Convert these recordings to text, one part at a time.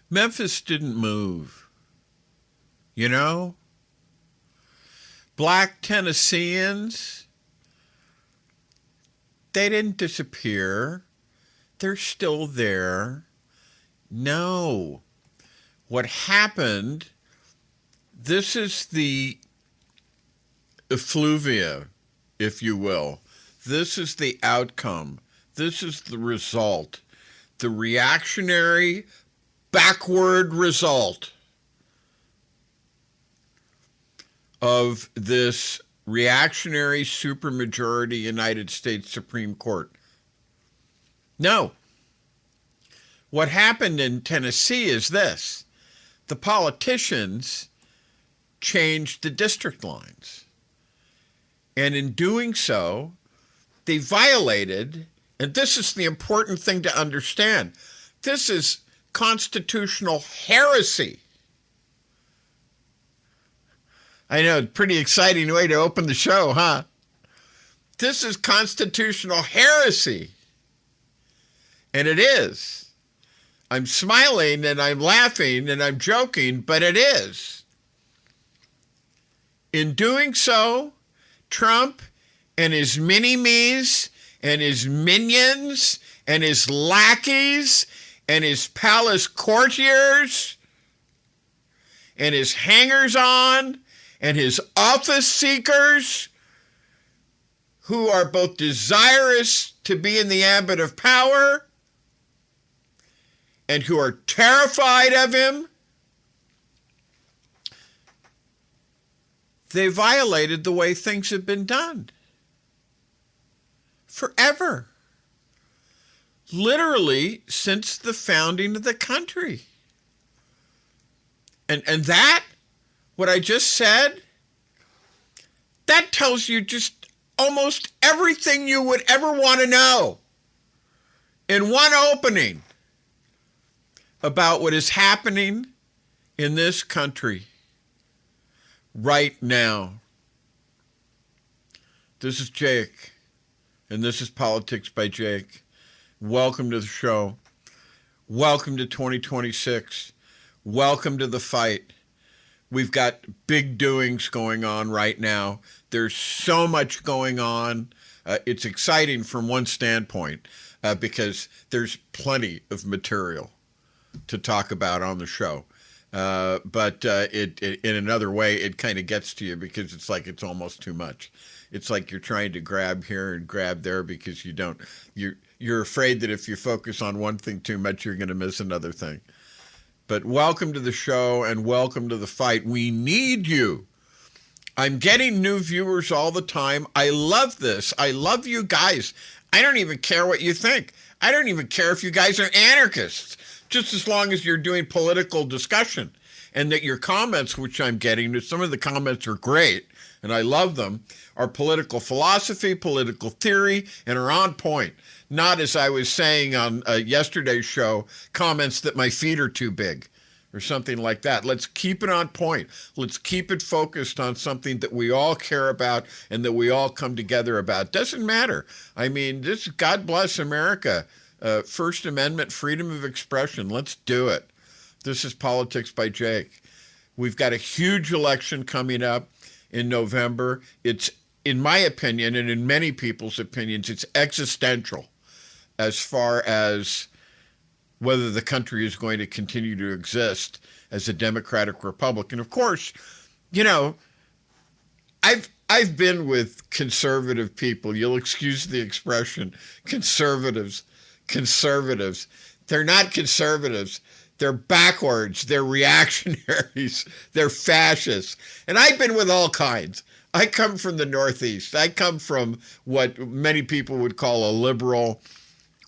Memphis didn't move. You know? Black Tennesseans, they didn't disappear. They're still there. No. What happened, this is the effluvia, if you will. This is the outcome. This is the result. The reactionary, backward result of this reactionary supermajority United States Supreme Court. No. What happened in Tennessee is this. The politicians changed the district lines. And in doing so, they violated, and this is the important thing to understand, this is constitutional heresy. I know, pretty exciting way to open the show, huh? This is constitutional heresy. And it is. I'm smiling and I'm laughing and I'm joking, but it is. In doing so, Trump and his mini-me's and his minions and his lackeys and his palace courtiers and his hangers-on and his office seekers who are both desirous to be in the ambit of power and who are terrified of him, they violated the way things have been done. Forever. Literally since the founding of the country. And that, what I just said, that tells you just almost everything you would ever want to know in one opening about what is happening in this country right now. This is Jake, and this is Politics by Jake. Welcome to the show. Welcome to 2026. Welcome to the fight. We've got big doings going on right now. There's so much going on. It's exciting from one standpoint because there's plenty of material to talk about on the show. But in another way, it kind of gets to you because it's like it's almost too much. It's like you're trying to grab here and grab there because you're afraid that if you focus on one thing too much, you're going to miss another thing. But welcome to the show and welcome to the fight. We need you. I'm getting new viewers all the time. I love this. I love you guys. I don't even care what you think. I don't even care if you guys are anarchists, just as long as you're doing political discussion and that your comments, which I'm getting, some of the comments are great and I love them, are political philosophy, political theory, and are on point. Not, as I was saying on yesterday's show, comments that my feet are too big or something like that. Let's keep it on point. Let's keep it focused on something that we all care about and that we all come together about. Doesn't matter. I mean, this, God bless America. First Amendment, freedom of expression. Let's do it. This is Politics by Jake. We've got a huge election coming up in November. It's, in my opinion, and in many people's opinions, it's existential as far as whether the country is going to continue to exist as a democratic republic. And of course, you know, I've been with conservative people. You'll excuse the expression, conservatives. They're not conservatives. They're backwards. They're reactionaries. They're fascists. And I've been with all kinds. I come from the Northeast. I come from what many people would call a liberal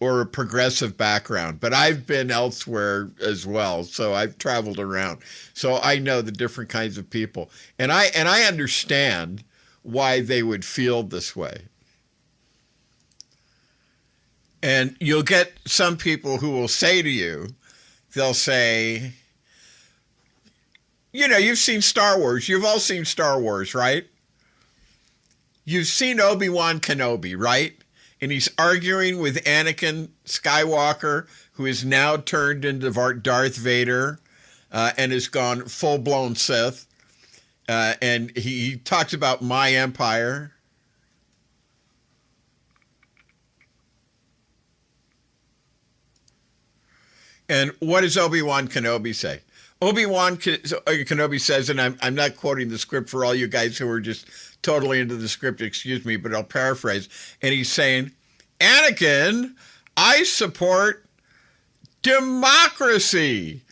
or a progressive background, but I've been elsewhere as well. So I've traveled around. So I know the different kinds of people. And I understand why they would feel this way. And you'll get some people who will say to you, they'll say, you know, you've seen Star Wars. You've all seen Star Wars, right? You've seen Obi-Wan Kenobi, right? and he's arguing with Anakin Skywalker, who is now turned into Darth Vader and has gone full-blown Sith. And he talks about my empire. And what does Obi-Wan Kenobi say? Obi-Wan Kenobi says, and I'm not quoting the script for all you guys who are just totally into the script, excuse me, but I'll paraphrase. And he's saying, Anakin, I support democracy.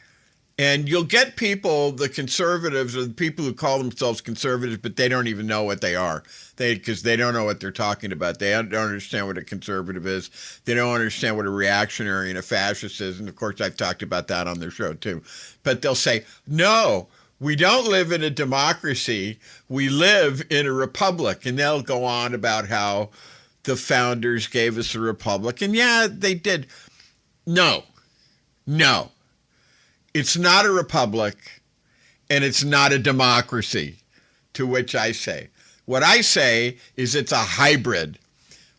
And you'll get people, the conservatives, or the people who call themselves conservatives, but they don't even know what they are. Because they don't know what they're talking about. They don't understand what a conservative is. They don't understand what a reactionary and a fascist is. And of course, I've talked about that on their show too. But they'll say, no, we don't live in a democracy. We live in a republic. And they'll go on about how the founders gave us a republic. And yeah, they did. No. It's not a republic, and it's not a democracy, to which I say. What I say is it's a hybrid.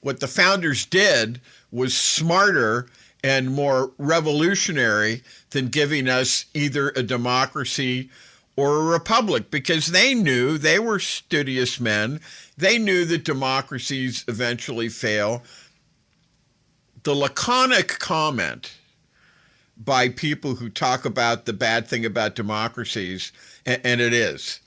What the founders did was smarter and more revolutionary than giving us either a democracy or a republic, because they knew, they were studious men. They knew that democracies eventually fail. The laconic comment by people who talk about the bad thing about democracies, and it is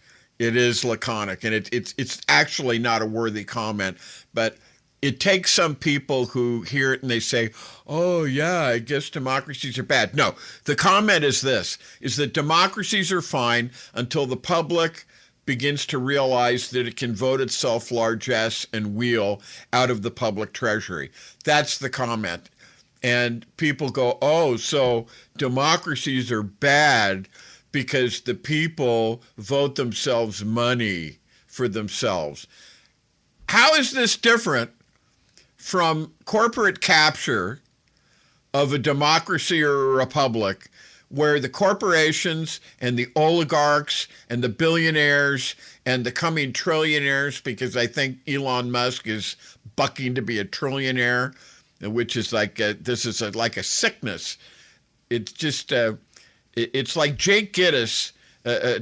laconic, and it's actually not a worthy comment, but it takes some people who hear it and they say, oh yeah, I guess democracies are bad. No, the comment is this, is that democracies are fine until the public begins to realize that it can vote itself largesse and wheel out of the public treasury. That's the comment. And people go, oh, so democracies are bad because the people vote themselves money for themselves. How is this different from corporate capture of a democracy or a republic where the corporations and the oligarchs and the billionaires and the coming trillionaires, because I think Elon Musk is bucking to be a trillionaire, which is like like a sickness. It's just it's like Jake Gittes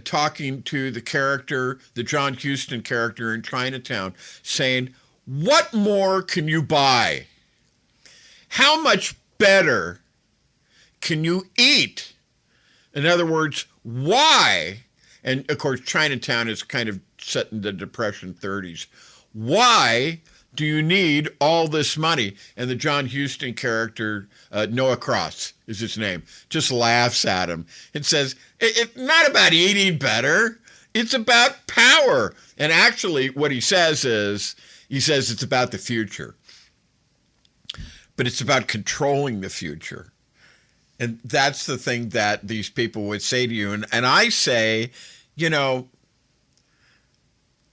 talking to the character, the John Huston character in Chinatown, saying, "What more can you buy? How much better can you eat?" In other words, why? And of course, Chinatown is kind of set in the Depression 30s. Why do you need all this money? And the John Huston character, Noah Cross is his name, just laughs at him and says, it's not about eating better. It's about power. And actually what he says is, he says it's about the future, but it's about controlling the future. And that's the thing that these people would say to you. And I say, you know,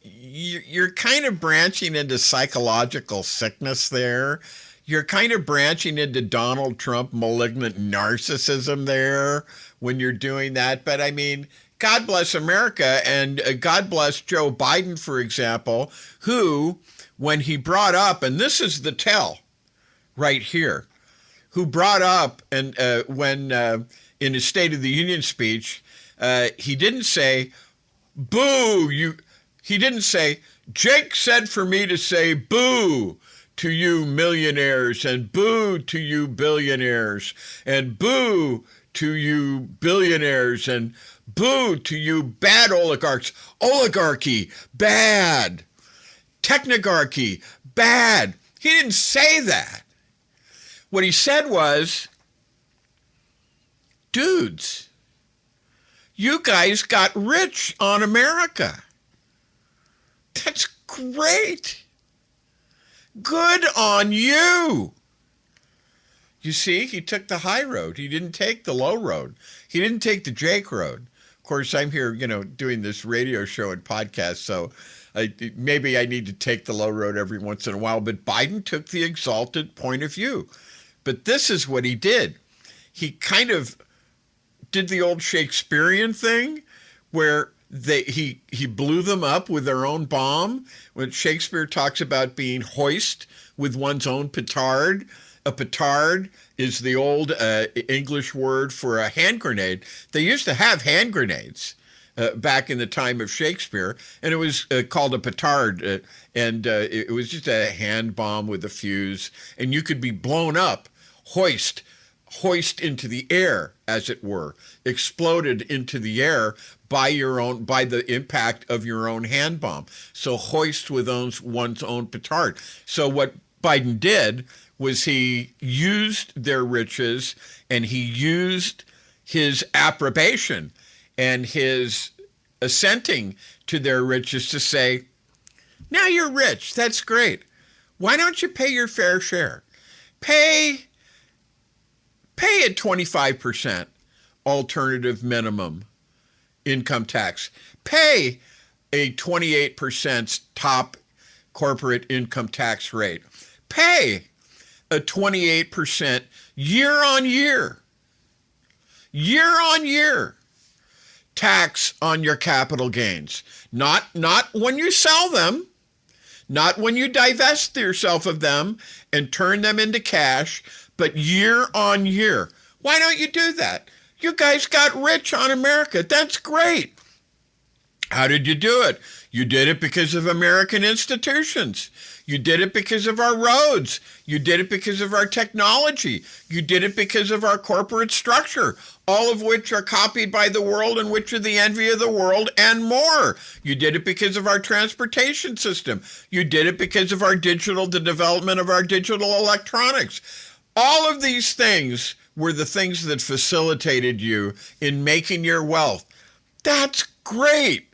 you're kind of branching into psychological sickness there. You're kind of branching into Donald Trump malignant narcissism there when you're doing that. But I mean, God bless America, and God bless Joe Biden, for example, who, when he brought up, and this is the tell right here, who brought up, and when in his State of the Union speech, he didn't say, boo, you. He didn't say, Jake said for me to say boo to you millionaires and boo to you billionaires and boo to you billionaires and boo to you bad oligarchs. Oligarchy, bad. Technocracy, bad. He didn't say that. What he said was, dudes, you guys got rich on America. That's great. Good on you. You see, he took the high road. He didn't take the low road. He didn't take the Jake road. Of course, I'm here, doing this radio show and podcast, so maybe I need to take the low road every once in a while. But Biden took the exalted point of view. But this is what he did. He kind of did the old Shakespearean thing where he blew them up with their own bomb. When Shakespeare talks about being hoist with one's own petard, a petard is the old English word for a hand grenade. They used to have hand grenades back in the time of Shakespeare, and it was called a petard, and it was just a hand bomb with a fuse, and you could be blown up, hoist into the air, as it were, exploded into the air by the impact of your own hand bomb. So hoist with one's own petard. So what Biden did was he used their riches, and he used his approbation and his assenting to their riches to say, now you're rich, that's great. Why don't you pay your fair share? Pay a 25% alternative minimum income tax. Pay a 28% top corporate income tax rate. Pay a 28% year-on-year tax on your capital gains. Not when you sell them, not when you divest yourself of them and turn them into cash, but year on year. Why don't you do that? You guys got rich on America. That's great. How did you do it? You did it because of American institutions. You did it because of our roads. You did it because of our technology. You did it because of our corporate structure, all of which are copied by the world and which are the envy of the world and more. You did it because of our transportation system. You did it because of the development of our digital electronics. All of these things were the things that facilitated you in making your wealth. That's great.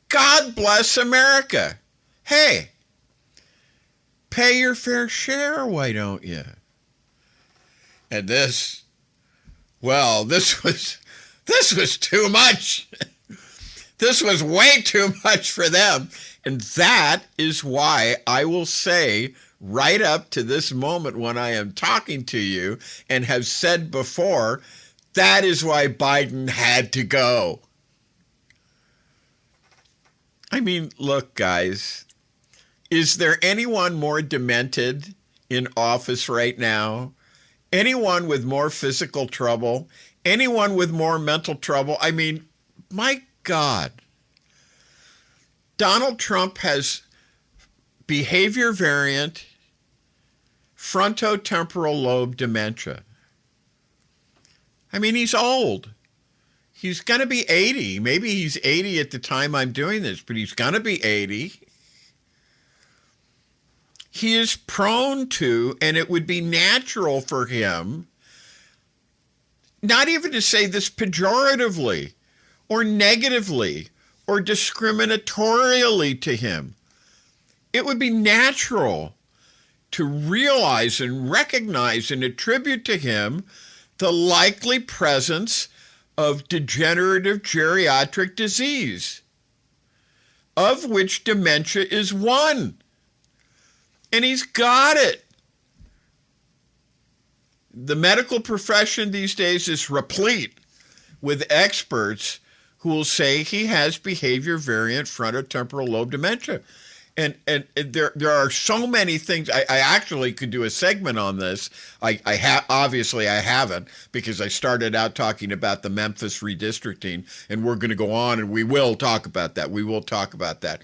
God bless America. Hey, pay your fair share, why don't you? And this was too much. This was way too much for them. And that is why I will say right up to this moment when I am talking to you and have said before, that is why Biden had to go. I mean, look, guys, is there anyone more demented in office right now? Anyone with more physical trouble? Anyone with more mental trouble? I mean, my God. Donald Trump has behavior variant frontotemporal lobe dementia. I mean, he's old. He's going to be 80. Maybe he's 80 at the time I'm doing this, but he's going to be 80. He is prone to, and it would be natural for him, not even to say this pejoratively or negatively or discriminatorially to him. It would be natural to realize and recognize and attribute to him the likely presence of degenerative geriatric disease, of which dementia is one. And he's got it. The medical profession these days is replete with experts who will say he has behavior variant frontotemporal lobe dementia. And there are so many things. I actually could do a segment on this. Obviously I haven't, because I started out talking about the Memphis redistricting, and we're going to go on and we will talk about that. We will talk about that.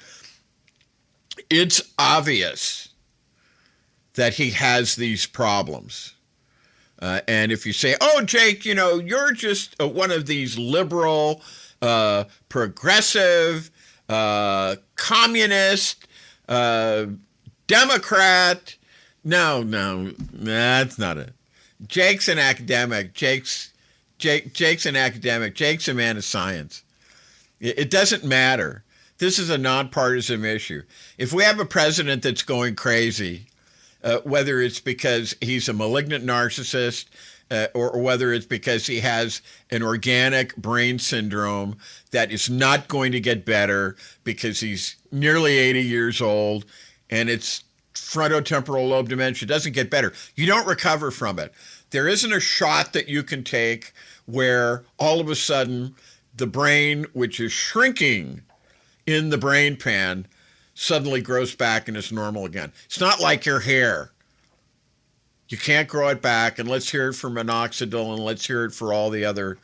It's obvious that he has these problems. And if you say, oh, Jake, you're just one of these liberal, progressive, communist, Democrat. No, that's not it. Jake's an academic. Jake's an academic. Jake's a man of science. It doesn't matter. This is a nonpartisan issue. If we have a president that's going crazy, whether it's because he's a malignant narcissist, or whether it's because he has an organic brain syndrome that is not going to get better because he's nearly 80 years old and it's frontotemporal lobe dementia, doesn't get better. You don't recover from it. There isn't a shot that you can take where all of a sudden the brain, which is shrinking in the brain pan, suddenly grows back and is normal again. It's not like your hair. You can't grow it back, and let's hear it for minoxidil, and let's hear it for all the other,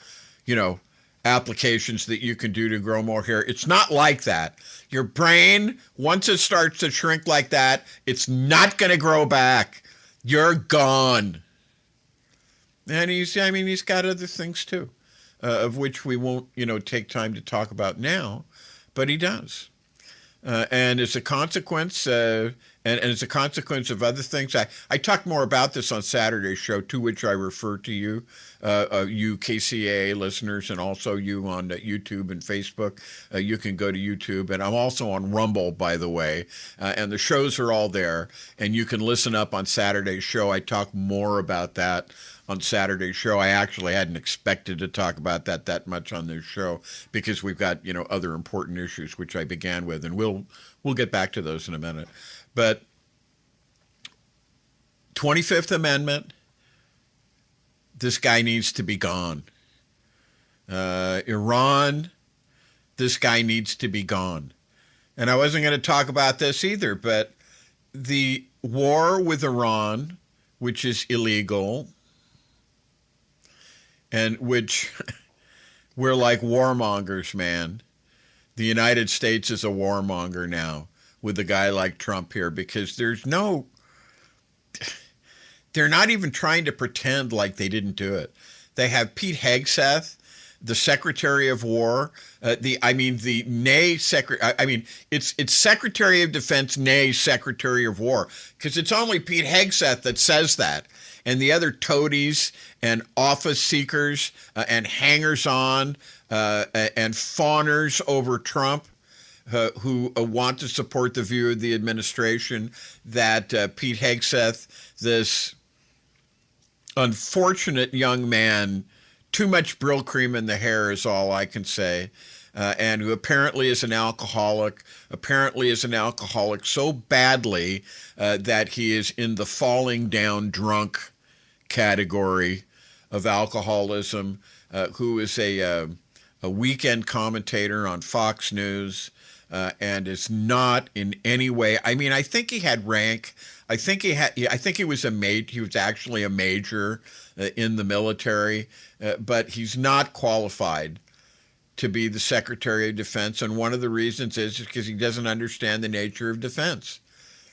applications that you can do to grow more hair. It's not like that. Your brain, once it starts to shrink like that, it's not going to grow back. You're gone. And he's got other things too, of which we won't, take time to talk about now, but he does. And as a consequence, and as a consequence of other things, I talked more about this on Saturday's show, to which I refer to you, you KCAA listeners, and also you on YouTube and Facebook. You can go to YouTube, and I'm also on Rumble, by the way, and the shows are all there, and you can listen up on Saturday's show. I talk more about that on Saturday's show. I actually hadn't expected to talk about that much on this show because we've got, other important issues, which I began with, and we'll get back to those in a minute. But 25th Amendment, this guy needs to be gone. Iran, this guy needs to be gone. And I wasn't going to talk about this either, but the war with Iran, which is illegal, and which we're like warmongers, man. The United States is a warmonger now with a guy like Trump here, because they're not even trying to pretend like they didn't do it. They have Pete Hegseth, the Secretary of War, it's Secretary of Defense, nay Secretary of War, because it's only Pete Hegseth that says that. And the other toadies and office seekers and hangers-on and fawners over Trump who want to support the view of the administration that Pete Hegseth, this unfortunate young man, too much Brill cream in the hair is all I can say, and who apparently is an alcoholic so badly that he is in the falling down drunk category of alcoholism, who is a weekend commentator on Fox News, and is not in any way. I think he had rank. I think he was he was actually a major in the military, but he's not qualified to be the Secretary of Defense. And one of the reasons is because he doesn't understand the nature of defense.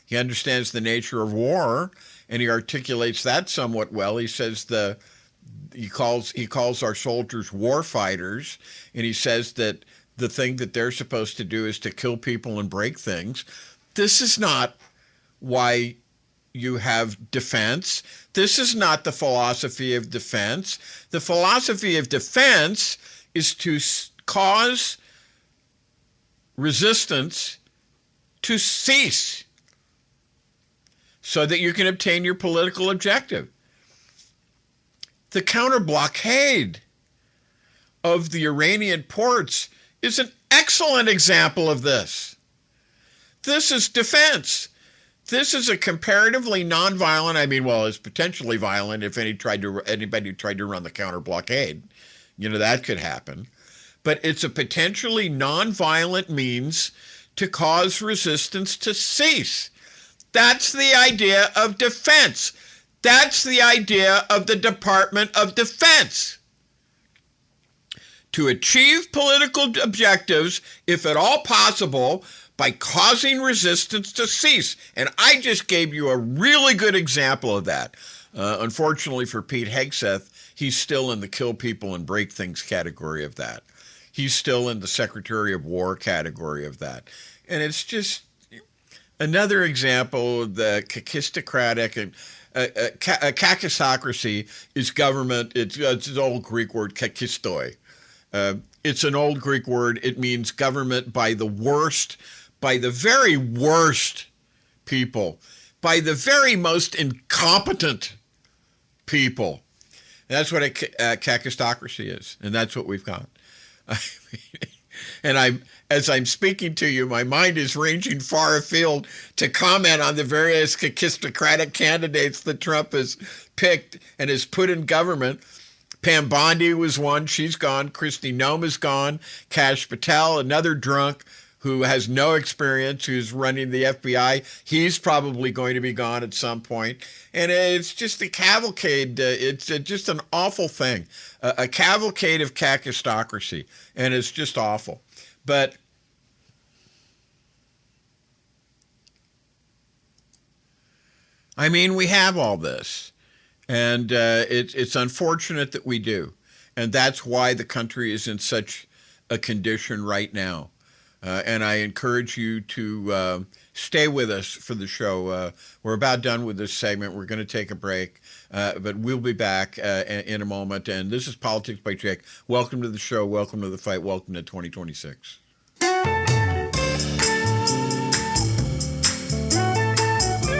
He understands the nature of war, and he articulates that somewhat well. He says he calls our soldiers war fighters, and he says that the thing that they're supposed to do is to kill people and break things. This is not why you have defense. This is not the philosophy of defense. The philosophy of defense is to cause resistance to cease so that you can obtain your political objective. The counter blockade of the Iranian ports is an excellent example of this. This is defense. This is a comparatively nonviolent, it's potentially violent if anybody tried to run the counter blockade. That could happen. But it's a potentially nonviolent means to cause resistance to cease. That's the idea of defense. That's the idea of the Department of Defense. To achieve political objectives, if at all possible, by causing resistance to cease. And I just gave you a really good example of that. Unfortunately for Pete Hegseth, he's still in the kill people and break things category of that. He's still in the Secretary of War category of that. And it's just another example of the kakistocratic and kakistocracy is government. It's an old Greek word, kakistoi. It's an old Greek word. It means government by the very worst people, by the very most incompetent people. And that's what a kakistocracy is, and that's what we've got. And as I'm speaking to you, my mind is ranging far afield to comment on the various kakistocratic candidates that Trump has picked and has put in government. Pam Bondi was one. She's gone. Kristi Noem is gone. Kash Patel, another drunk who has no experience, who's running the FBI. He's probably going to be gone at some point. And it's just a cavalcade. It's just an awful thing. A cavalcade of kakistocracy. And it's just awful. But I mean, we have all this. And it's unfortunate that we do. And that's why the country is in such a condition right now. And I encourage you to stay with us for the show. We're about done with this segment. We're going to take a break, but we'll be back in a moment. And this is Politics by Jake. Welcome to the show. Welcome to the fight. Welcome to 2026.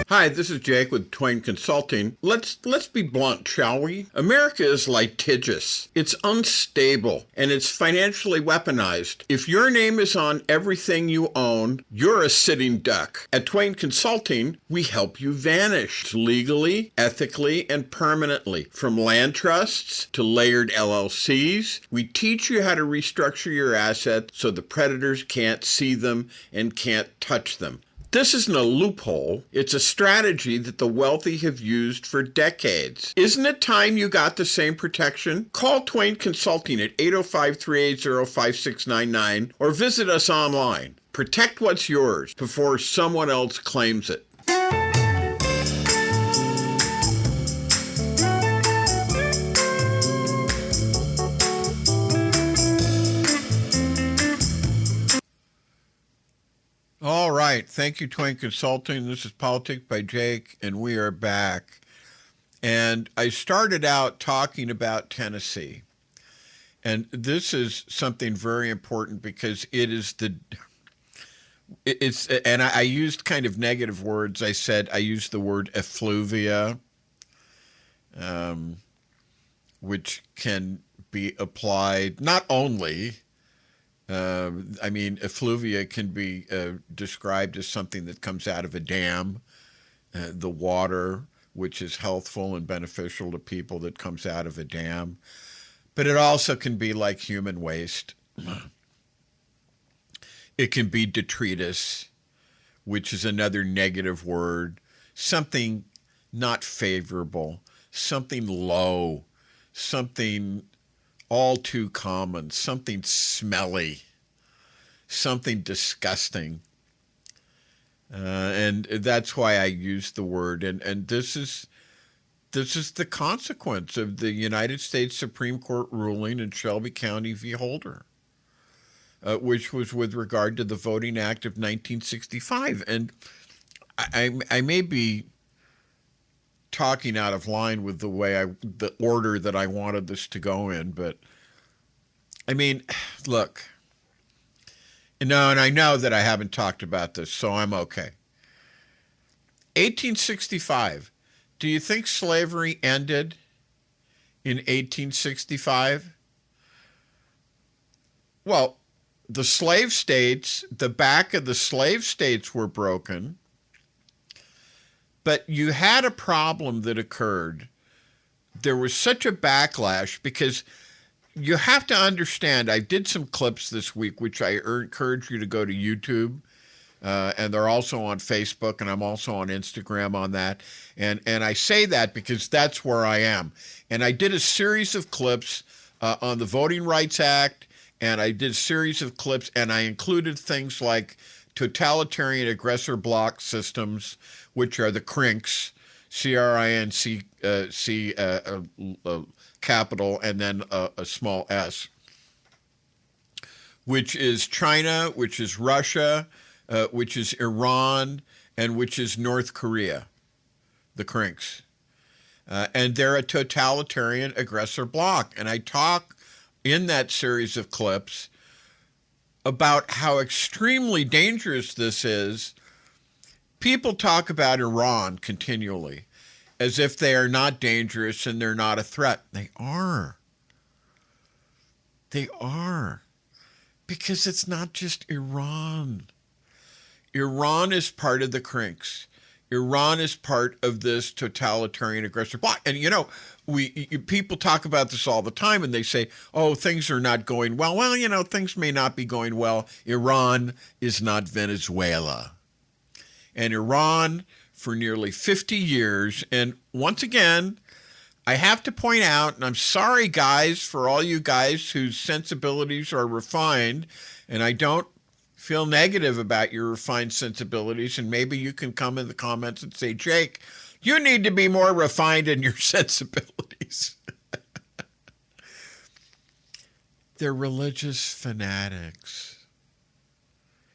Hi, this is Jake with Twain Consulting. Let's be blunt, shall we? America is litigious. It's unstable, and it's financially weaponized. If your name is on everything you own, you're a sitting duck. At Twain Consulting, we help you vanish legally, ethically, and permanently. From land trusts to layered LLCs, we teach you how to restructure your assets so the predators can't see them and can't touch them. This isn't a loophole. It's a strategy that the wealthy have used for decades. Isn't it time you got the same protection? Call Twain Consulting at 805-380-5699 or visit us online. Protect what's yours before someone else claims it. All right. Thank you, Twain Consulting. This is Politics by Jake, and we are back. And I started out talking about Tennessee. And this is something very important because and I used kind of negative words. I used the word effluvia, which can be applied not only effluvia can be described as something that comes out of a dam, the water, which is healthful and beneficial to people that comes out of a dam. But it also can be like human waste. It can be detritus, which is another negative word, something not favorable, something low, something all too common, something smelly, something disgusting. And that's why I use the word. And this is the consequence of the United States Supreme Court ruling in Shelby County v. Holder, which was with regard to the Voting Act of 1965. And I may be talking out of line with the order that I wanted this to go in, but I mean, look, and I know that I haven't talked about this, so I'm okay. 1865. Do you think slavery ended in 1865? Well, the slave states, the back of the slave states were broken. But you had a problem that occurred. There was such a backlash because you have to understand, I did some clips this week, which I encourage you to go to YouTube, and they're also on Facebook, and I'm also on Instagram on that. And I say that because that's where I am. And I did a series of clips on the Voting Rights Act, and I did a series of clips, and I included things like totalitarian aggressor bloc systems, which are the CRINCs, C-R-I-N-C, capital, and then a small s, which is China, which is Russia, which is Iran, and which is North Korea, the CRINCs. And they're a totalitarian aggressor bloc. And I talk in that series of clips about how extremely dangerous this is. People talk about Iran continually as if they are not dangerous and they're not a threat. They are. They are. Because it's not just Iran. Iran is part of the CRINCs. Iran is part of this totalitarian aggressive bloc. And, people talk about this all the time and they say, oh, things are not going well. Well, things may not be going well. Iran is not Venezuela. And Iran, for nearly 50 years, and once again, I have to point out, and I'm sorry, guys, for all you guys whose sensibilities are refined, and I don't feel negative about your refined sensibilities, and maybe you can come in the comments and say, Jake, you need to be more refined in your sensibilities. They're religious fanatics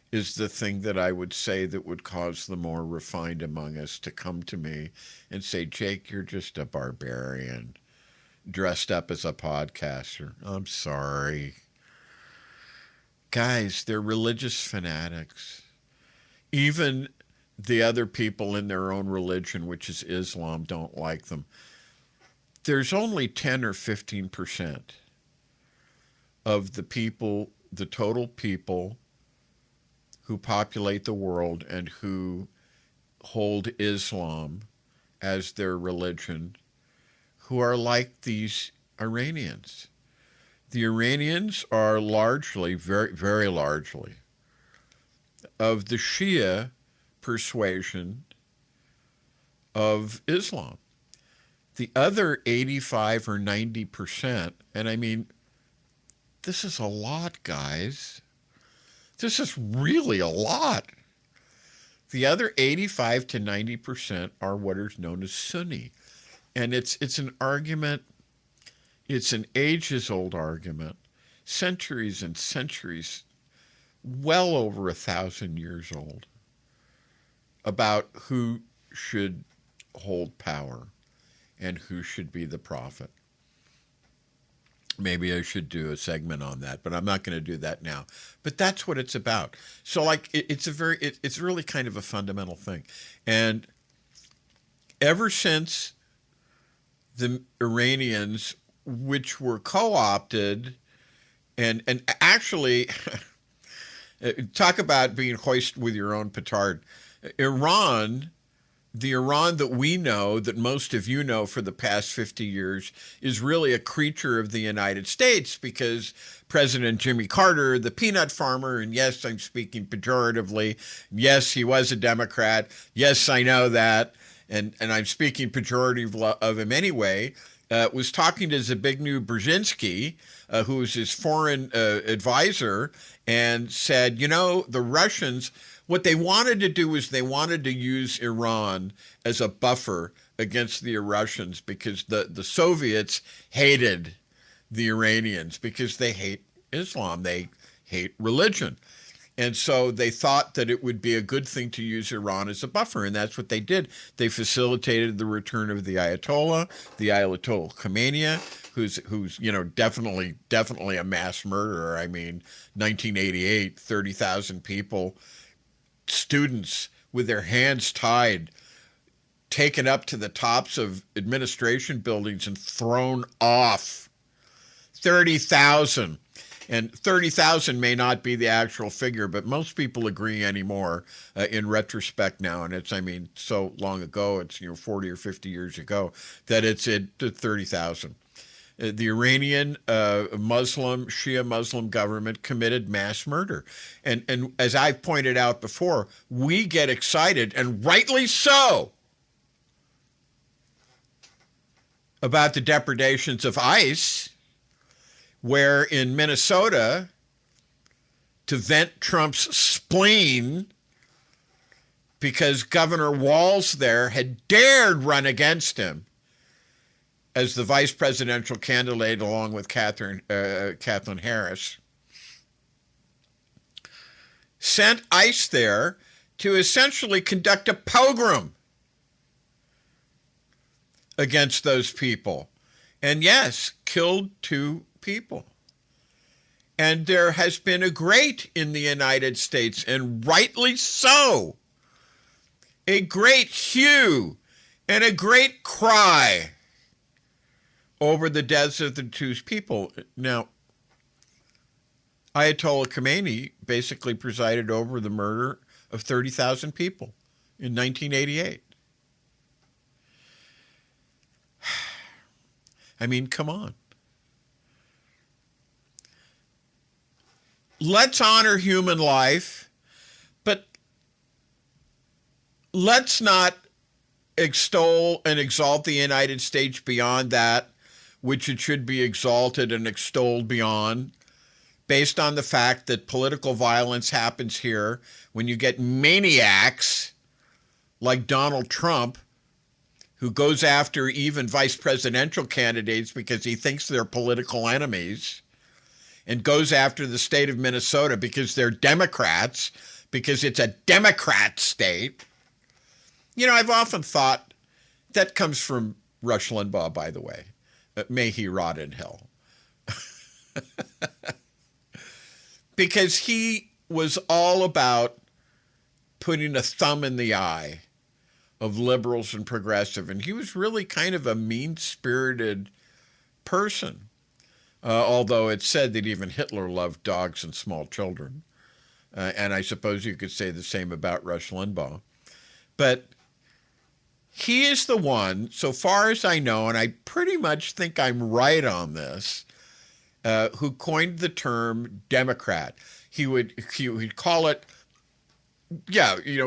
is the thing that I would say that would cause the more refined among us to come to me and say, Jake, you're just a barbarian dressed up as a podcaster. I'm sorry. Guys, they're religious fanatics. Even the other people in their own religion, which is Islam, don't like them. There's only 10 or 15% of the people, the total people who populate the world and who hold Islam as their religion, who are like these Iranians. The Iranians are largely, very, very largely, of the Shia persuasion of Islam. The other 85 or 90%, and I mean, this is a lot, guys. This is really a lot. The other 85 to 90% are what is known as Sunni. And it's an argument, it's an ages-old argument, centuries and centuries, well over 1,000 years old, about who should hold power and who should be the prophet. Maybe I should do a segment on that, but I'm not going to do that now. But that's what it's about. So, like, it's really kind of a fundamental thing. And ever since the Iranians, which were co-opted, and actually, talk about being hoisted with your own petard. Iran, the Iran that we know, that most of you know for the past 50 years, is really a creature of the United States because President Jimmy Carter, the peanut farmer, and yes, I'm speaking pejoratively, yes, he was a Democrat, yes, I know that, and I'm speaking pejoratively of him anyway, was talking to Zbigniew Brzezinski, who was his foreign advisor, and said, the Russians, what they wanted to do is they wanted to use Iran as a buffer against the Russians because the Soviets hated the Iranians because they hate Islam. They hate religion. And so they thought that it would be a good thing to use Iran as a buffer, and that's what they did. They facilitated the return of the Ayatollah Khomeini, who's definitely a mass murderer. I mean, 1988, 30,000 people, students with their hands tied, taken up to the tops of administration buildings and thrown off. 30,000. And 30,000 may not be the actual figure, but most people agree anymore in retrospect now. And it's, so long ago, it's 40 or 50 years ago, that it's at 30,000. The Iranian Shia Muslim government committed mass murder. And as I've pointed out before, we get excited, and rightly so, about the depredations of ICE, where in Minnesota, to vent Trump's spleen, because Governor Walz there had dared run against him as the vice presidential candidate along with Kathleen Harris, sent ICE there to essentially conduct a pogrom against those people. And yes, killed 2 people. And there has been a great in the United States, and rightly so, a great hue and a great cry over the deaths of the 2 people. Now, Ayatollah Khomeini basically presided over the murder of 30,000 people in 1988. I mean, come on. Let's honor human life, but let's not extol and exalt the United States beyond that which it should be exalted and extolled beyond, based on the fact that political violence happens here when you get maniacs like Donald Trump, who goes after even vice presidential candidates because he thinks they're political enemies, and goes after the state of Minnesota because they're Democrats, because it's a Democrat state. You know, I've often thought that comes from Rush Limbaugh, by the way. May he rot in hell. Because he was all about putting a thumb in the eye of liberals and progressive, and he was really kind of a mean-spirited person. Although it's said that even Hitler loved dogs and small children. And I suppose you could say the same about Rush Limbaugh. But he is the one, so far as I know, and I pretty much think I'm right on this, who coined the term Democrat. He would call it,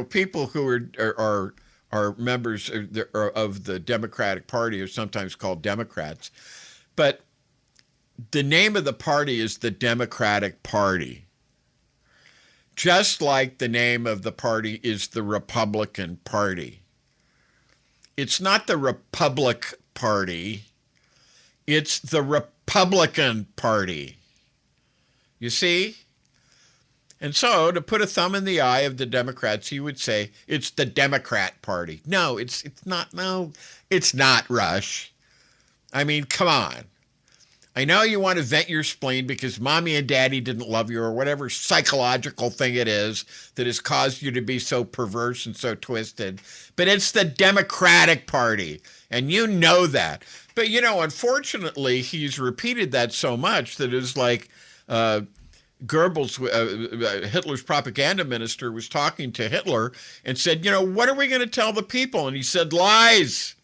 people who are members of the Democratic Party are sometimes called Democrats. But the name of the party is the Democratic Party. Just like the name of the party is the Republican Party. It's not the Republic Party. It's the Republican Party. You see? And so, to put a thumb in the eye of the Democrats, he would say, it's the Democrat Party. No, it's not. No, it's not, Rush. I mean, come on. I know you want to vent your spleen because mommy and daddy didn't love you or whatever psychological thing it is that has caused you to be so perverse and so twisted. But it's the Democratic Party, and you know that. But, unfortunately, he's repeated that so much that it's like Goebbels, Hitler's propaganda minister, was talking to Hitler and said, what are we going to tell the people? And he said, lies.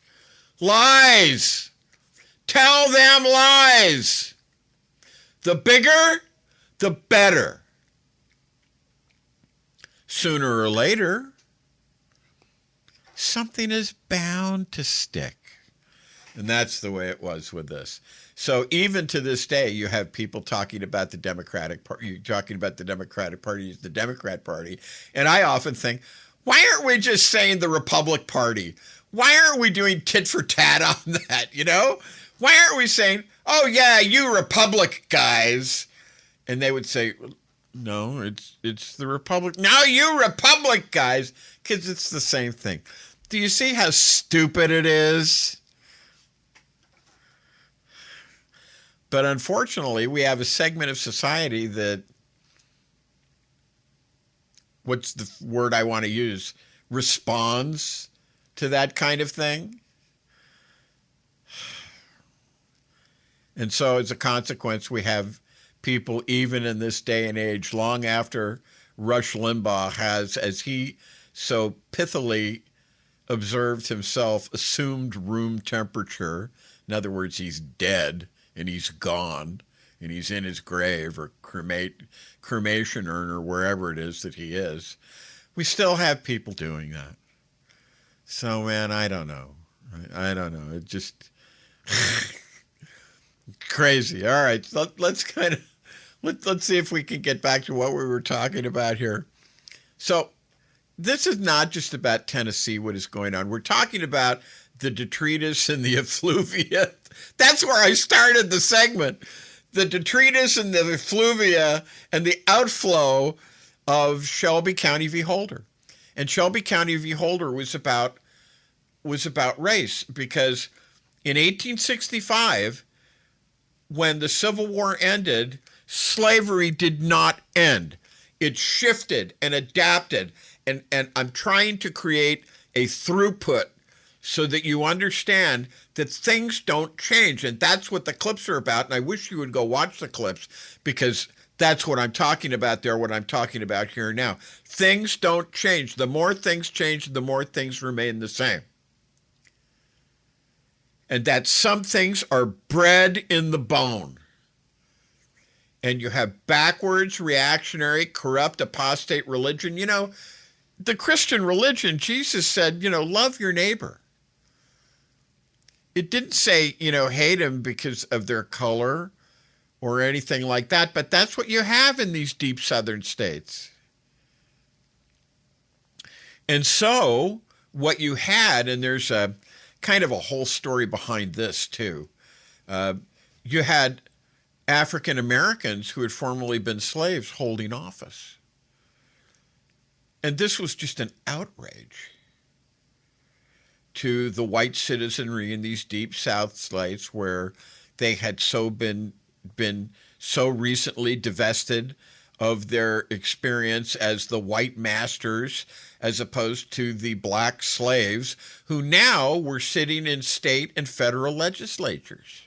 Lies. Tell them lies. The bigger, the better. Sooner or later, something is bound to stick. And that's the way it was with this. So even to this day, you have people talking about the Democratic Party, talking about the Democratic Party as the Democrat Party. And I often think, why aren't we just saying the Republic Party? Why aren't we doing tit for tat on that, Why aren't we saying, oh, yeah, you Republic guys? And they would say, no, it's the Republic. No, you Republic guys, because it's the same thing. Do you see how stupid it is? But unfortunately, we have a segment of society that, what's the word I want to use, responds to that kind of thing. And so as a consequence, we have people, even in this day and age, long after Rush Limbaugh has, as he so pithily observed himself, assumed room temperature. In other words, he's dead and he's gone and he's in his grave or cremation urn or wherever it is that he is. We still have people doing that. So, man, I don't know. I don't know. It just... crazy. All right, so let's see if we can get back to what we were talking about here. So this is not just about Tennessee, what is going on. We're talking about the detritus and the effluvia. That's where I started the segment. The detritus and the effluvia and the outflow of Shelby County v. Holder. And Shelby County v. Holder was about race, because in 1865, when the Civil War ended, slavery did not end. It shifted and adapted. And I'm trying to create a throughput so that you understand that things don't change. And that's what the clips are about. And I wish you would go watch the clips, because that's what I'm talking about there, what I'm talking about here now. Things don't change. The more things change, the more things remain the same. and that some things are bred in the bone. And you have backwards, reactionary, corrupt, apostate religion. You know, the Christian religion, Jesus said, you know, love your neighbor. It didn't say, you know, hate them because of their color or anything like that, but that's what you have in these deep southern states. And so what you had, and there's a kind of a whole story behind this too, you had African Americans who had formerly been slaves holding office. And this was just an outrage to the white citizenry in these deep South states where they had been so recently divested of their experience as the white masters as opposed to the black slaves who now were sitting in state and federal legislatures.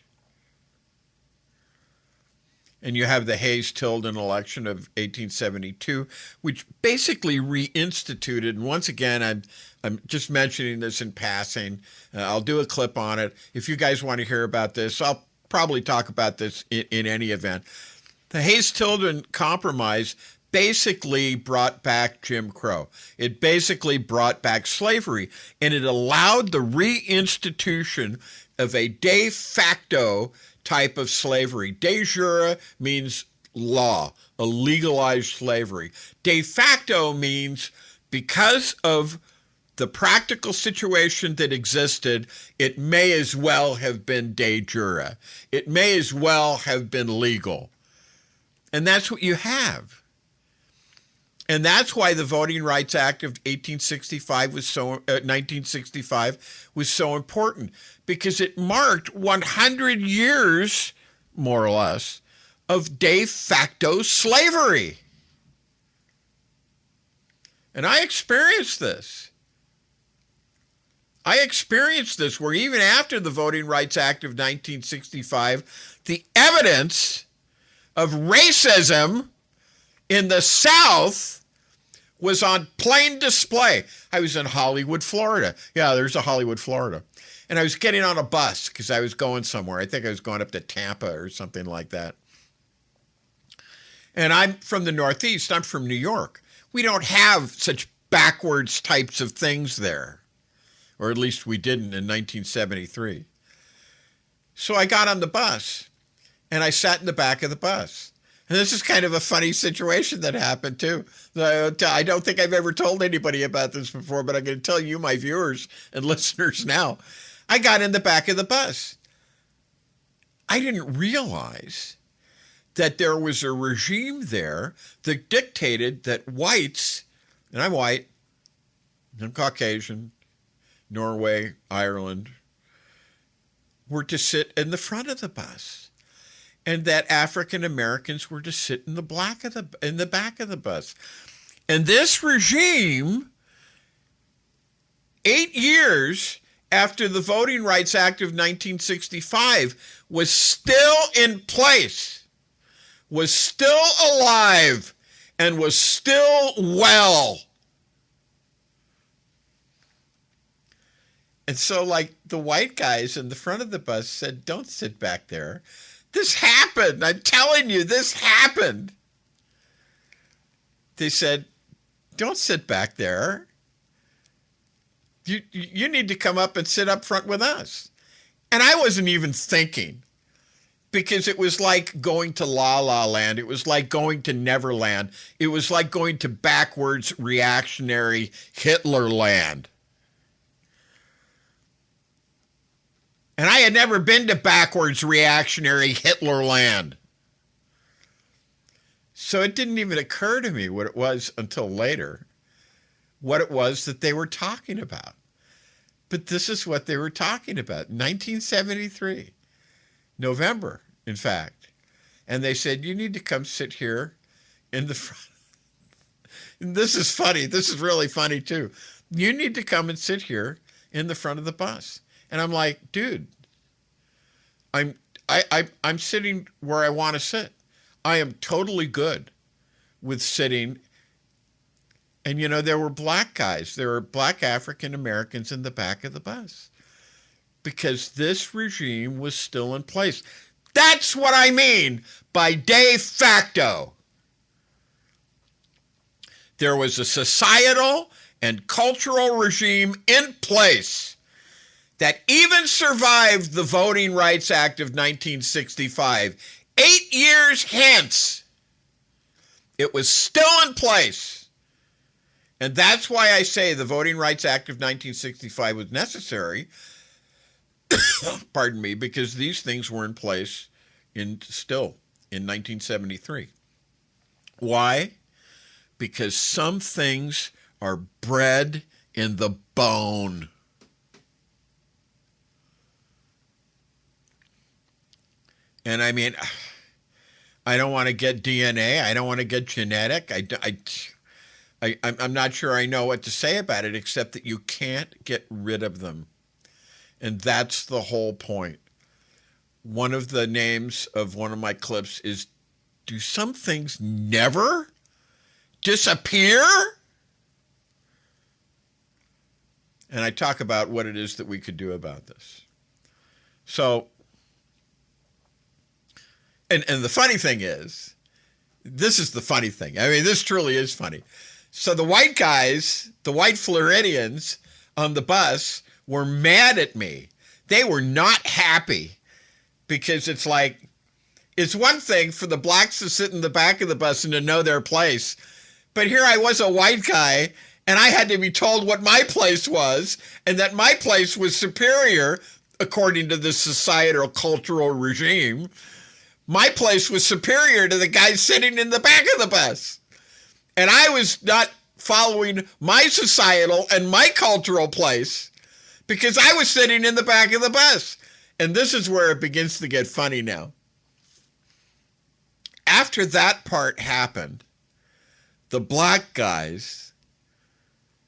And you have the Hayes-Tilden election of 1872, which basically reinstituted, and once again, I'm just mentioning this in passing. I'll do a clip on it. If you guys want to hear about this, I'll probably talk about this in any event. The Hayes-Tilden Compromise basically brought back Jim Crow. It basically brought back slavery, and it allowed the reinstitution of a de facto type of slavery. De jure means law, a legalized slavery. De facto means because of the practical situation that existed, it may as well have been de jure. It may as well have been legal. And that's what you have. And that's why the Voting Rights Act of 1965 was so important, because it marked 100 years, more or less, of de facto slavery. And I experienced this. Where even after the Voting Rights Act of 1965, the evidence of racism in the South was on plain display. I was in Hollywood, Florida. Yeah, there's a Hollywood, Florida. And I was getting on a bus because I was going somewhere. I think I was going up to Tampa or something like that. And I'm from the Northeast. I'm from New York. We don't have such backwards types of things there. Or at least we didn't in 1973. So I got on the bus and I sat in the back of the bus. And this is kind of a funny situation that happened too. I don't think I've ever told anybody about this before, but I'm going to tell you, my viewers and listeners now. I got in the back of the bus. I didn't realize that there was a regime there that dictated that whites, and I'm white, I'm Caucasian, Norway, Ireland, were to sit in the front of the bus. And that African Americans were to sit in the back of the bus. And this regime, 8 years after the Voting Rights Act of 1965, was still in place, was still alive, and was still well. And so, like, the white guys in the front of the bus said, "Don't sit back there. This happened. I'm telling you, this happened." They said, "Don't sit back there. You need to come up and sit up front with us." And I wasn't even thinking, because it was like going to La La Land. It was like going to Neverland. It was like going to backwards reactionary Hitler land. And I had never been to backwards reactionary Hitler land. So it didn't even occur to me what it was until later, what it was that they were talking about. But this is what they were talking about. 1973, November, in fact. And they said, "You need to come sit here in the front." And this is funny. This is really funny too. "You need to come and sit here in the front of the bus." And I'm like, dude, I'm sitting where I want to sit. I am totally good with sitting. And, you know, there were black guys. There were black African Americans in the back of the bus because this regime was still in place. That's what I mean by de facto. There was a societal and cultural regime in place that even survived the Voting Rights Act of 1965. 8 years hence, it was still in place. And that's why I say the Voting Rights Act of 1965 was necessary, pardon me, because these things were in place still in 1973. Why? Because some things are bred in the bone. And I mean, I don't want to get DNA. I don't want to get genetic. I'm not sure I know what to say about it, except that you can't get rid of them. And that's the whole point. One of the names of one of my clips is, do some things never disappear? And I talk about what it is that we could do about this. So, and the funny thing is, this is the funny thing. I mean, this truly is funny. So the white guys, the white Floridians on the bus were mad at me. They were not happy because it's like, it's one thing for the blacks to sit in the back of the bus and to know their place. But here I was, a white guy, and I had to be told what my place was and that my place was superior according to the societal cultural regime. My place was superior to the guy sitting in the back of the bus. And I was not following my societal and my cultural place because I was sitting in the back of the bus. And this is where it begins to get funny now. After that part happened, the black guys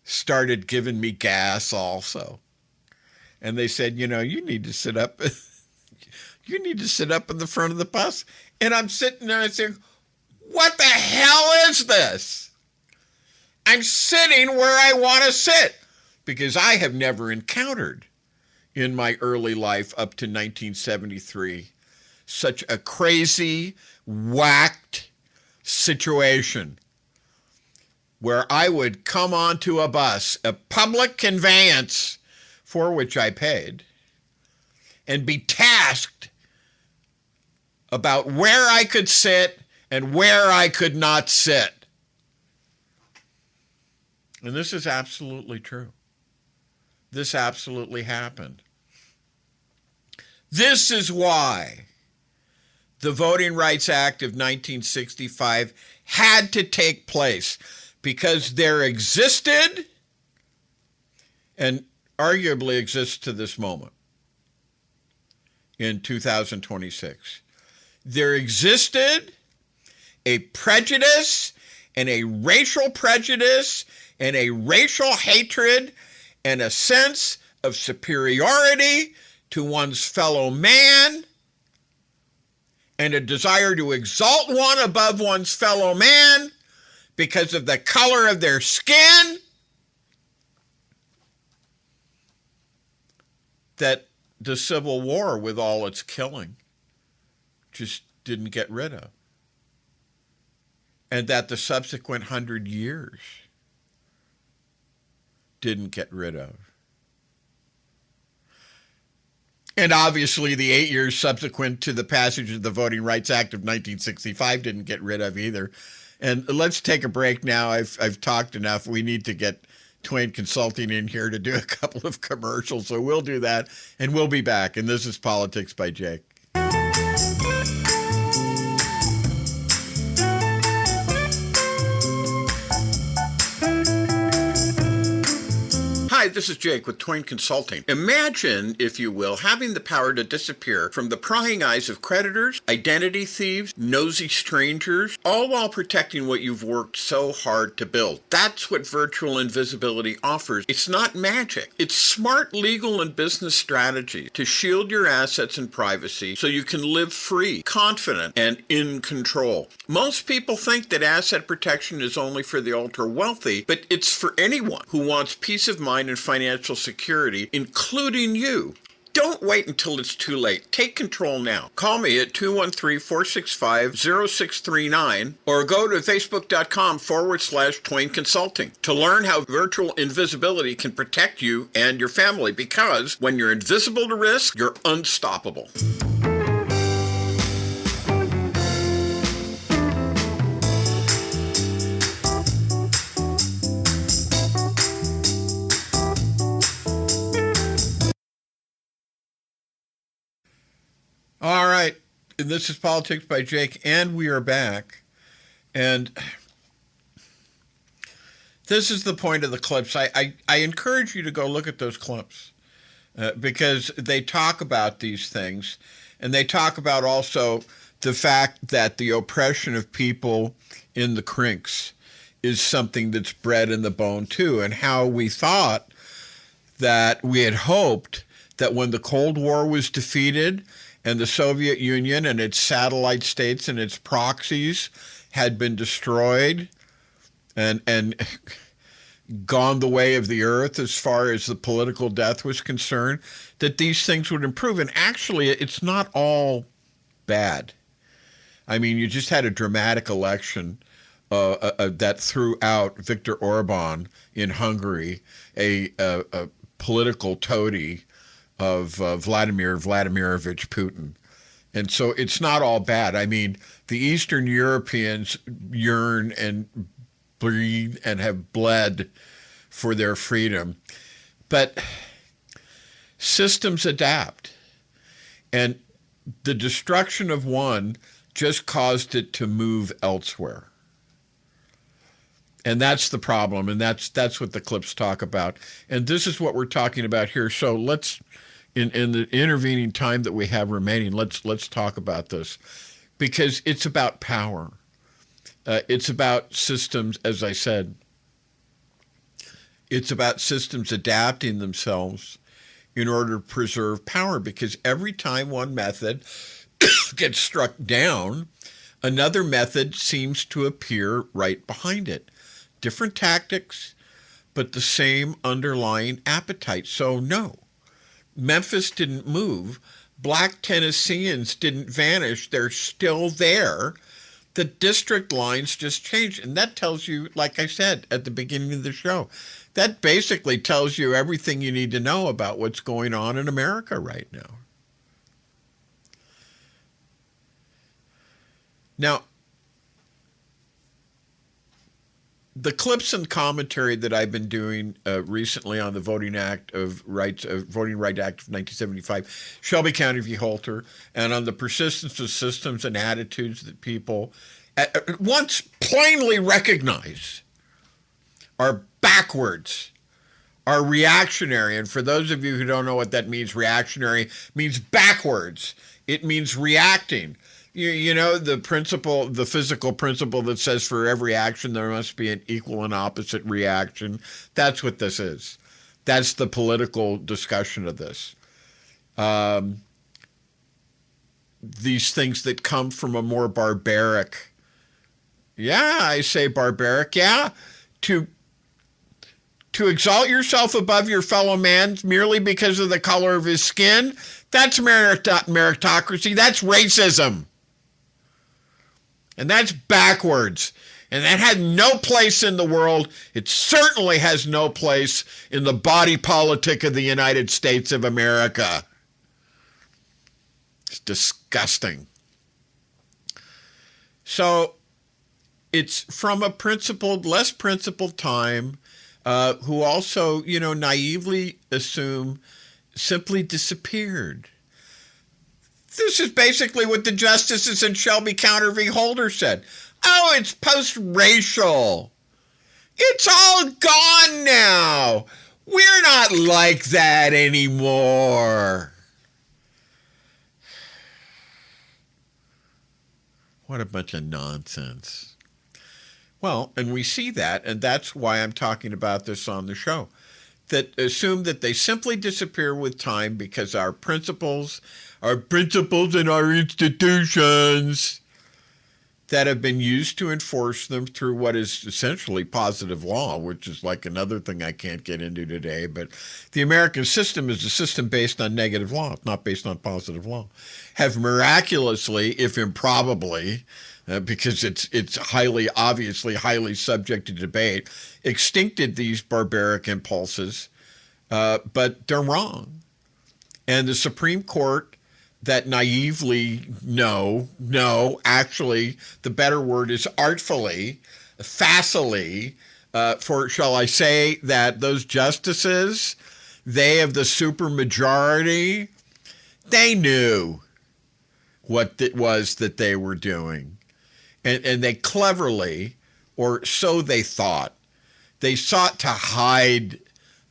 started giving me gas also. And they said, you need to sit up. You need to sit up in the front of the bus. And I'm sitting there and I'm saying, what the hell is this? I'm sitting where I want to sit because I have never encountered in my early life up to 1973 such a crazy, whacked situation where I would come onto a bus, a public conveyance for which I paid, and be tasked about where I could sit and where I could not sit. And this is absolutely true. This absolutely happened. This is why the Voting Rights Act of 1965 had to take place, because there existed, and arguably exists to this moment, in 2026, there existed a prejudice and a racial prejudice and a racial hatred and a sense of superiority to one's fellow man and a desire to exalt one above one's fellow man because of the color of their skin that the Civil War, with all its killing, just didn't get rid of. And that the subsequent 100 years didn't get rid of. And obviously the 8 years subsequent to the passage of the Voting Rights Act of 1965 didn't get rid of either. And let's take a break now. I've talked enough. We need to get Twain Consulting in here to do a couple of commercials. So we'll do that, and we'll be back. And this is Politics by Jake. Hi, this is Jake with Twain Consulting. Imagine, if you will, having the power to disappear from the prying eyes of creditors, identity thieves, nosy strangers, all while protecting what you've worked so hard to build. That's what virtual invisibility offers. It's not magic. It's smart legal and business strategy to shield your assets and privacy so you can live free, confident, and in control. Most people think that asset protection is only for the ultra-wealthy, but it's for anyone who wants peace of mind and financial security, including you. Don't wait until it's too late. Take control now. Call me at 213-465-0639 or go to facebook.com/Twain Consulting to learn how virtual invisibility can protect you and your family, because when you're invisible to risk, you're unstoppable. All right, and this is Politics by Jake, and we are back. And this is the point of the clips. I encourage you to go look at those clips because they talk about these things, and they talk about also the fact that the oppression of people in the crinks is something that's bred in the bone too, and how we thought that we had hoped that when the Cold War was defeated and the Soviet Union and its satellite states and its proxies had been destroyed and gone the way of the earth as far as the political death was concerned, that these things would improve. And actually, it's not all bad. I mean, you just had a dramatic election that threw out Viktor Orban in Hungary, a political toady of Vladimir Vladimirovich Putin. And so it's not all bad. I mean, the Eastern Europeans yearn and breathe and have bled for their freedom. But systems adapt. And the destruction of one just caused it to move elsewhere. And that's the problem, and that's what the clips talk about. And this is what we're talking about here. So let's, in the intervening time that we have remaining, let's talk about this, because it's about power. It's about systems, as I said. It's about systems adapting themselves in order to preserve power, because every time one method gets struck down, another method seems to appear right behind it. Different tactics, but the same underlying appetite. So no, Memphis didn't move. Black Tennesseans didn't vanish. They're still there. The district lines just changed. And that tells you, like I said at the beginning of the show, that basically tells you everything you need to know about what's going on in America right now. Now, the clips and commentary that I've been doing recently on the Voting Right Act of 1975, Shelby County v. Holter, and on the persistence of systems and attitudes that people at once plainly recognize are backwards, are reactionary. And for those of you who don't know what that means, reactionary means backwards. It means reacting. You know, the principle, the physical principle that says for every action there must be an equal and opposite reaction. That's what this is. That's the political discussion of this. These things that come from a more barbaric, I say barbaric, to exalt yourself above your fellow man merely because of the color of his skin, that's meritocracy, that's racism. And that's backwards. And that had no place in the world. It certainly has no place in the body politic of the United States of America. It's disgusting. So it's from a less principled time, who also, naively assume simply disappeared. This is basically what the justices in Shelby County v. Holder said. Oh, it's post-racial. It's all gone now. We're not like that anymore. What a bunch of nonsense. Well, and we see that, and that's why I'm talking about this on the show, that assume that they simply disappear with time because our principles and our institutions, that have been used to enforce them through what is essentially positive law, which is like another thing I can't get into today. But the American system is a system based on negative law, it's not based on positive law, have miraculously, if improbably, because it's highly, obviously, highly subject to debate, extincted these barbaric impulses, but they're wrong. And the Supreme Court that naively, no, actually, the better word is artfully, facilely, for, shall I say, that those justices, they of the supermajority, they knew what it was that they were doing. And they cleverly, or so they thought, they sought to hide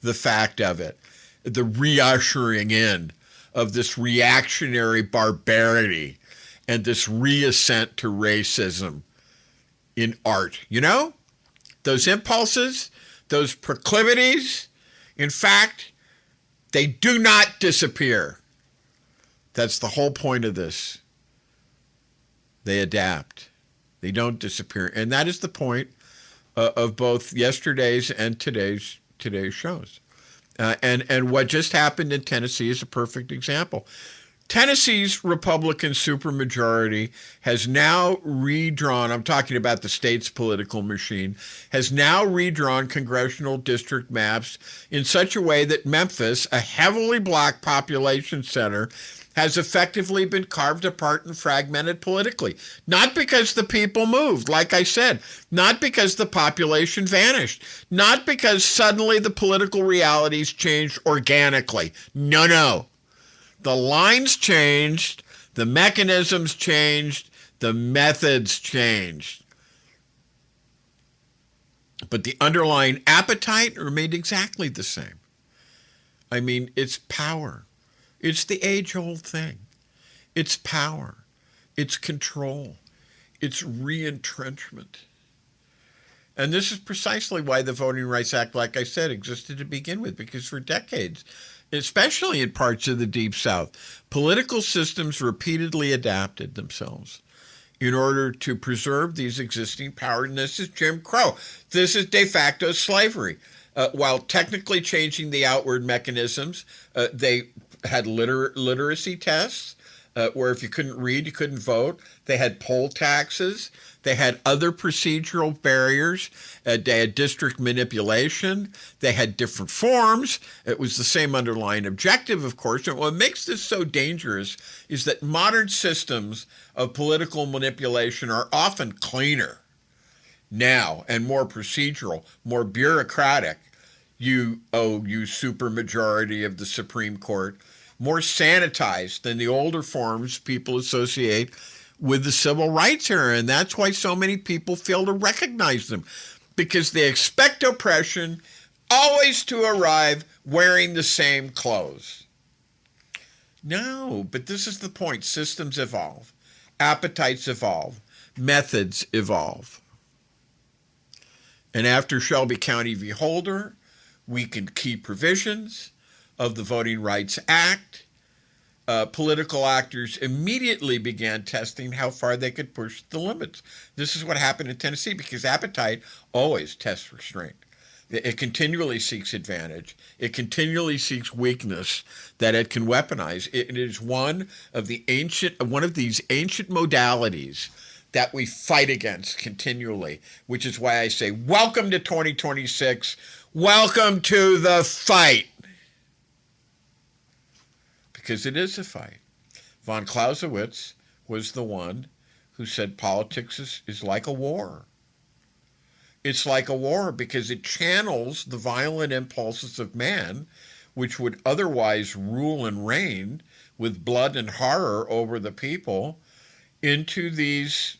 the fact of it, the re-ushering in of this reactionary barbarity and this reascent to racism in art. You know, those impulses, those proclivities, in fact, they do not disappear. That's the whole point of this. They adapt. They don't disappear. And that is the point of both yesterday's and today's shows. And what just happened in Tennessee is a perfect example. Tennessee's Republican supermajority has now redrawn, I'm talking about the state's political machine, has now redrawn congressional district maps in such a way that Memphis, a heavily black population center, has effectively been carved apart and fragmented politically. Not because the people moved, like I said, not because the population vanished, not because suddenly the political realities changed organically. No. The lines changed, the mechanisms changed, the methods changed. But the underlying appetite remained exactly the same. I mean, it's power. It's the age-old thing. It's power. It's control. It's re-entrenchment. And this is precisely why the Voting Rights Act, like I said, existed to begin with, because for decades, especially in parts of the Deep South, political systems repeatedly adapted themselves in order to preserve these existing powers. And this is Jim Crow. This is de facto slavery. While technically changing the outward mechanisms, they had literacy tests where if you couldn't read, you couldn't vote. They had poll taxes. They had other procedural barriers. They had district manipulation. They had different forms. It was the same underlying objective, of course. And what makes this so dangerous is that modern systems of political manipulation are often cleaner now and more procedural, more bureaucratic. You supermajority of the Supreme Court, more sanitized than the older forms people associate with the civil rights era. And that's why so many people fail to recognize them, because they expect oppression always to arrive wearing the same clothes. No, but this is the point. Systems evolve. Appetites evolve. Methods evolve. And after Shelby County v. Holder, weakened key provisions of the Voting Rights Act, political actors immediately began testing how far they could push the limits. This is what happened in Tennessee, because appetite always tests restraint. It continually seeks advantage. It continually seeks weakness that it can weaponize. It is one of these ancient modalities that we fight against continually, which is why I say, welcome to 2026. Welcome to the fight. Because it is a fight. Von Clausewitz was the one who said politics is like a war. It's like a war because it channels the violent impulses of man, which would otherwise rule and reign with blood and horror over the people, into these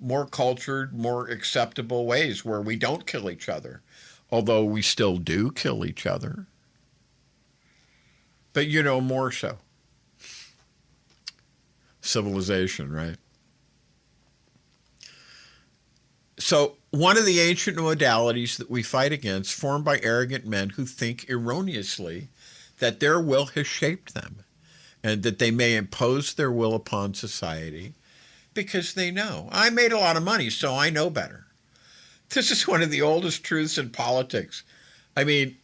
more cultured, more acceptable ways where we don't kill each other, although we still do kill each other. But, more so. Civilization, right? So one of the ancient modalities that we fight against, formed by arrogant men who think erroneously that their will has shaped them and that they may impose their will upon society, because they know. I made a lot of money, so I know better. This is one of the oldest truths in politics. I mean,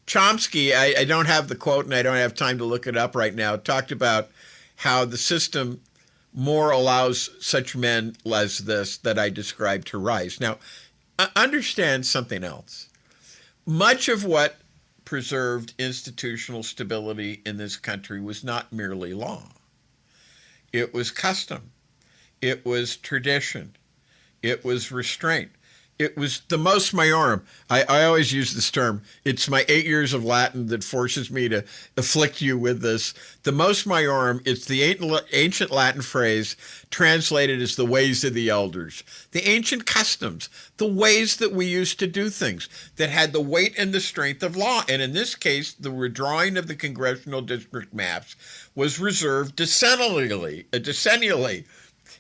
Chomsky, I don't have the quote and I don't have time to look it up right now, talked about how the system more allows such men as this that I described to rise. Now, understand something else. Much of what preserved institutional stability in this country was not merely law. It was custom. It was tradition. It was restraint. It was the mos maiorum. I always use this term. It's my 8 years of Latin that forces me to afflict you with this. The mos maiorum, it's the ancient Latin phrase translated as the ways of the elders. The ancient customs, the ways that we used to do things that had the weight and the strength of law. And in this case, the redrawing of the congressional district maps was reserved decennially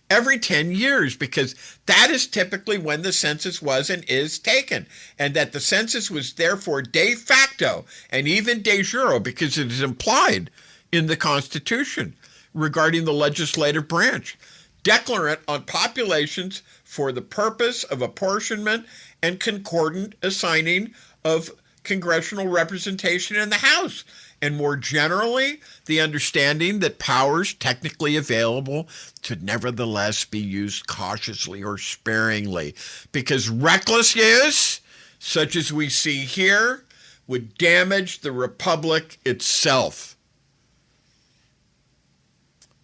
every 10 years, because that is typically when the census was and is taken, and that the census was therefore de facto and even de jure, because it is implied in the Constitution regarding the legislative branch, declarant on populations for the purpose of apportionment and concordant assigning of congressional representation in the House. And more generally, the understanding that powers technically available to nevertheless be used cautiously or sparingly, because reckless use, such as we see here, would damage the republic itself.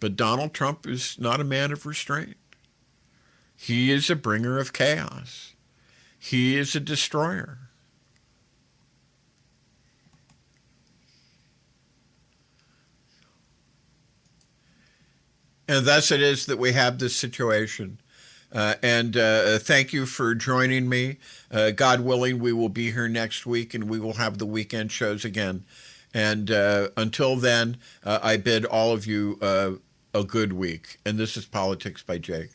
But Donald Trump is not a man of restraint. He is a bringer of chaos. He is a destroyer. And thus it is that we have this situation. Thank you for joining me. God willing, we will be here next week and we will have the weekend shows again. And until then, I bid all of you a good week. And this is Politics by Jake.